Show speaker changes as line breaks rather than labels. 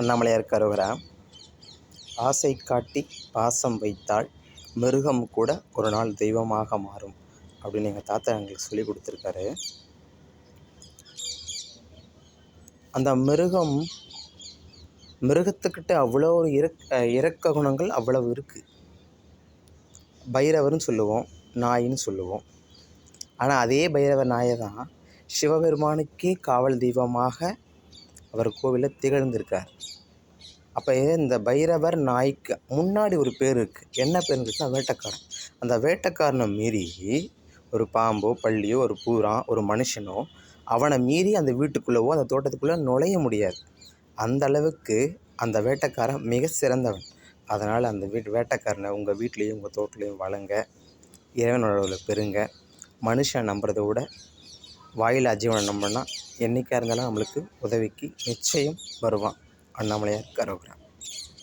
அண்ணாமலையார் கரோகரா. ஆசை காட்டி பாசம் வைத்தால் மிருகம் கூட ஒரு நாள் தெய்வமாக மாறும் அப்படின்னு எங்கள் தாத்தா எங்களுக்கு சொல்லி கொடுத்துருக்காரு. அந்த மிருகத்துக்கிட்ட அவ்வளோ ஒரு இரக்க குணங்கள் அவ்வளவு இருக்குது. பைரவர்னு சொல்லுவோம், நாயின்னு சொல்லுவோம். ஆனால் அதே பைரவர் நாயை தான் சிவபெருமானுக்கே காவல் தெய்வமாக அவர் கோவிலில் திகழ்ந்திருக்கார். அப்போ இந்த பைரவர் நாய்க்கு முன்னாடி ஒரு பேர் இருக்குது. என்ன பேர் இருக்குன்னா வேட்டைக்காரன். அந்த வேட்டைக்காரனை மீறி ஒரு பாம்போ பள்ளியோ ஒரு பூரா ஒரு மனுஷனோ அவனை மீறி அந்த வீட்டுக்குள்ளவோ அந்த தோட்டத்துக்குள்ளே நுழைய முடியாது. அந்த அளவுக்கு அந்த வேட்டைக்காரன் மிக சிறந்தவன். அதனால் அந்த வேட்டைக்காரனை உங்கள் வீட்லேயும் உங்கள் தோட்டத்துலேயும் வளங்க, இறைவனோட பெறுங்க. மனுஷன் நம்புறதை விட வாயில் அஜீவனை நம்பினா என்றைக்காக இருந்தாலும் நம்மளுக்கு உதவிக்கு நிச்சயம் வருவான். அண்ணாமலையார் கரோகரா.